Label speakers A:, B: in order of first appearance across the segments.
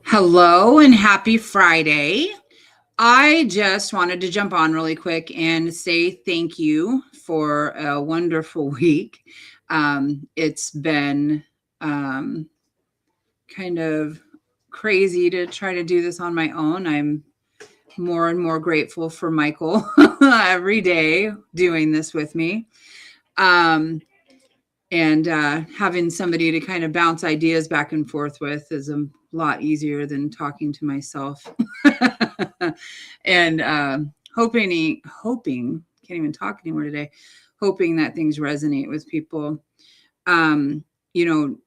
A: Hello and happy Friday. I just wanted to jump on really quick and say thank you for a wonderful week. It's been kind of crazy to try to do this on my own. I'm more and more grateful for Michael every day doing this with me. Um, and having somebody to kind of bounce ideas back and forth with is a lot easier than talking to myself. And hoping can't even talk anymore today, hoping that things resonate with people. um you know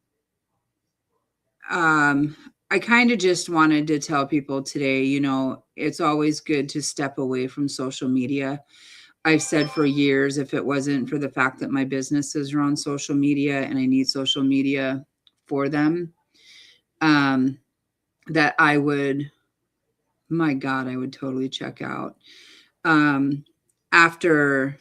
A: I kind of just wanted to tell people today, it's always good to step away from social media. I've said for years, if it wasn't for the fact that my businesses are on social media and I need social media for them, um, that I would, my God, I would totally check out. Um, After,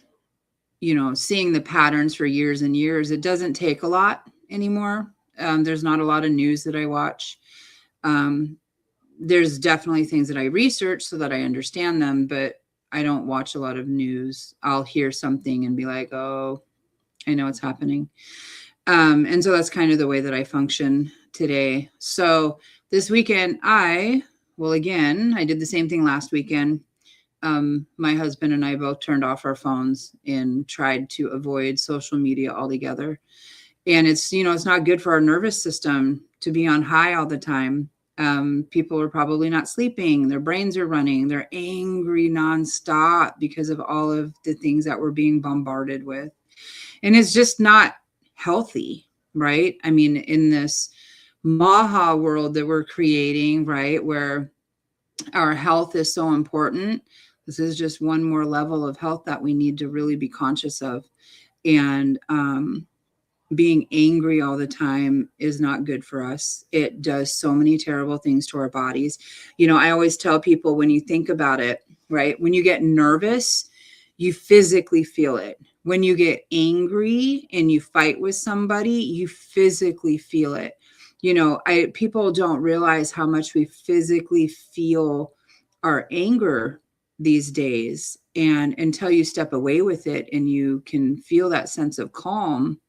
A: seeing the patterns for years and years, it doesn't take a lot anymore. There's not a lot of news that I watch. Um, there's definitely things that I research so that I understand them, but I don't watch a lot of news. I'll hear something and be like, oh, I know it's happening. And so that's kind of the way that I function today. So this weekend, again, I did the same thing last weekend. My husband and I both turned off our phones and tried to avoid social media altogether. And it's not good for our nervous system to be on high all the time. People are probably not sleeping. Their brains are running. They're angry nonstop because of all of the things that we're being bombarded with. And it's just not healthy, right? I mean, in this Maha world that we're creating, right, where our health is so important, this is just one more level of health that we need to really be conscious of. And being angry all the time is not good for us. It does so many terrible things to our bodies. I always tell people, when you think about it, right, when you get nervous, you physically feel it. When you get angry and you fight with somebody, you physically feel it. People don't realize how much we physically feel our anger these days. And until you step away with it and you can feel that sense of calm,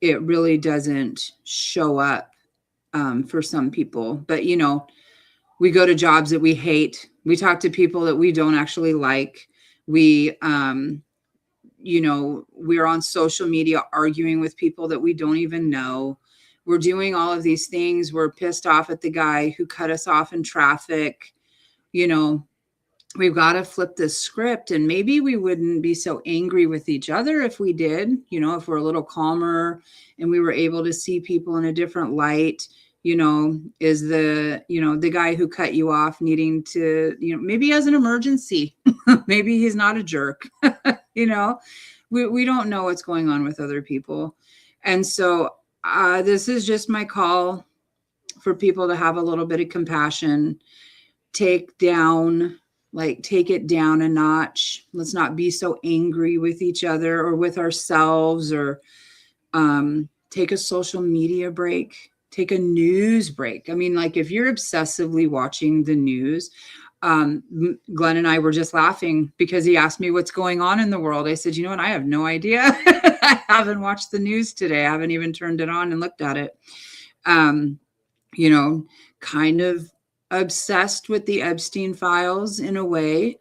A: it really doesn't show up for some people. But, we go to jobs that we hate. We talk to people that we don't actually like. We're on social media arguing with people that we don't even know. We're doing all of these things. We're pissed off at the guy who cut us off in traffic. You know, we've got to flip this script, and maybe we wouldn't be so angry with each other if we did, if we're a little calmer and we were able to see people in a different light. Is the guy who cut you off needing to, maybe he has an emergency. Maybe he's not a jerk. We don't know what's going on with other people. And so this is just my call for people to have a little bit of compassion, take it down a notch. Let's not be so angry with each other or with ourselves, or take a social media break, take a news break. I mean, like, if you're obsessively watching the news, Glenn and I were just laughing because he asked me what's going on in the world. I said, you know what? I have no idea. I haven't watched the news today. I haven't even turned it on and looked at it. Kind of obsessed with the Epstein files in a way.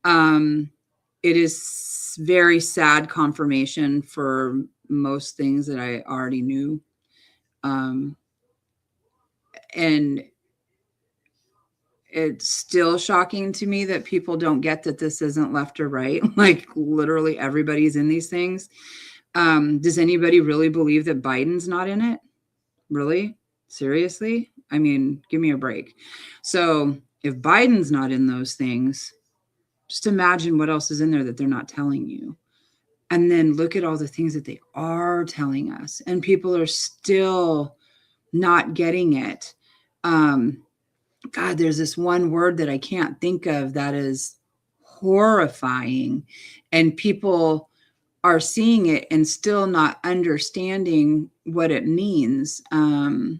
A: It is very sad confirmation for most things that I already knew. And it's still shocking to me that people don't get that this isn't left or right. Like, literally everybody's in these things. Does anybody really believe that Biden's not in it? Really? Seriously? I mean, give me a break. So if Biden's not in those things, just imagine what else is in there that they're not telling you. And then look at all the things that they are telling us, and people are still not getting it. God, there's this one word that I can't think of that is horrifying, and people are seeing it and still not understanding what it means. Or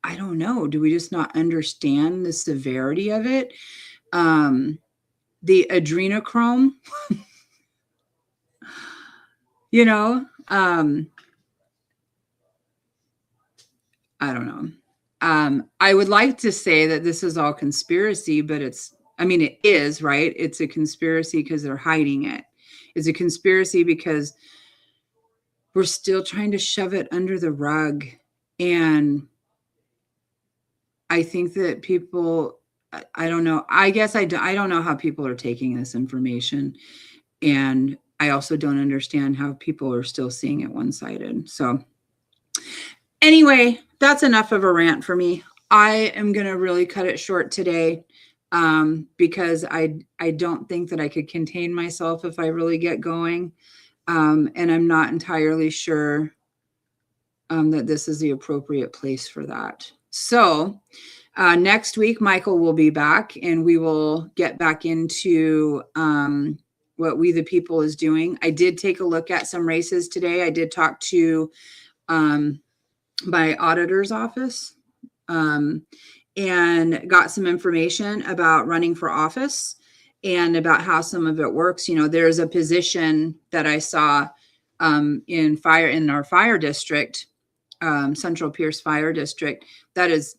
A: I don't know, do we just not understand the severity of it? The adrenochrome, you know, I don't know. I would like to say that this is all conspiracy, but it is, right? It's a conspiracy because they're hiding it. It's a conspiracy because we're still trying to shove it under the rug. And I think that people, I don't know. I guess I don't know how people are taking this information. And I also don't understand how people are still seeing it one-sided. So anyway, that's enough of a rant for me. I am going to really cut it short today because I don't think that I could contain myself if I really get going. And I'm not entirely sure that this is the appropriate place for that. So next week, Michael will be back and we will get back into what We the People is doing. I did take a look at some races today. I did talk to my auditor's office and got some information about running for office and about how some of it works. You know, there's a position that I saw in our fire district, Central Pierce Fire District, that is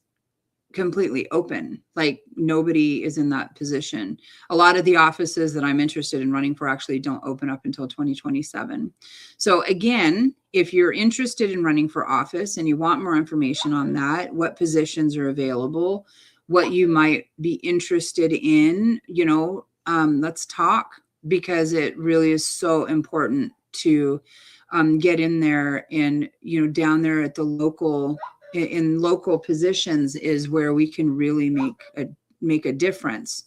A: completely open. Like nobody is in that position. A lot of the offices that I'm interested in running for actually don't open up until 2027. So again, if you're interested in running for office and you want more information on that, what positions are available, what you might be interested in, let's talk, because it really is so important to get in there and, down there at the local positions is where we can really make a difference.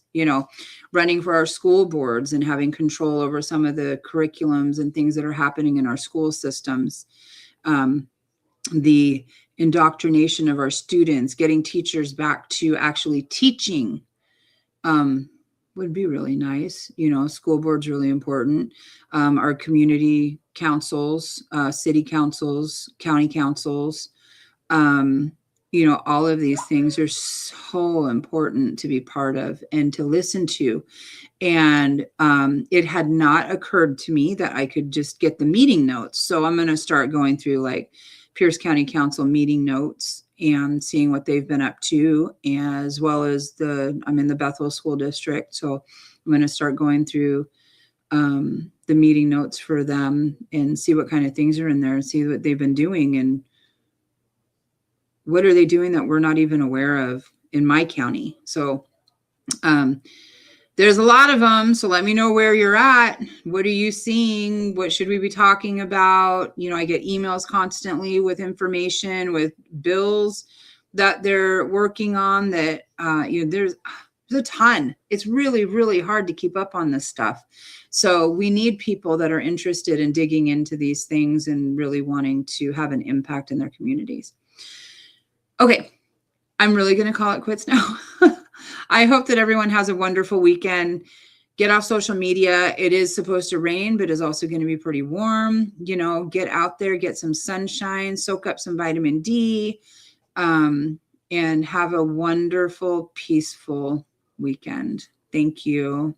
A: Running for our school boards and having control over some of the curriculums and things that are happening in our school systems, the indoctrination of our students, getting teachers back to actually teaching would be really nice. School board's really important. Our community councils, city councils, county councils, all of these things are so important to be part of and to listen to. And it had not occurred to me that I could just get the meeting notes. So I'm going to start going through like Pierce County Council meeting notes and seeing what they've been up to, as well as I'm in the Bethel School District. So I'm going to start going through the meeting notes for them and see what kind of things are in there and see what they've been doing and what are they doing that we're not even aware of in my county. So there's a lot of them. So let me know where you're at. What are you seeing? What should we be talking about? I get emails constantly with information, with bills that they're working on that, there's a ton. It's really, really hard to keep up on this stuff. So we need people that are interested in digging into these things and really wanting to have an impact in their communities. Okay, I'm really going to call it quits now. I hope that everyone has a wonderful weekend. Get off social media. It is supposed to rain, but it's also going to be pretty warm. Get out there, get some sunshine, soak up some vitamin D, and have a wonderful, peaceful weekend. Thank you.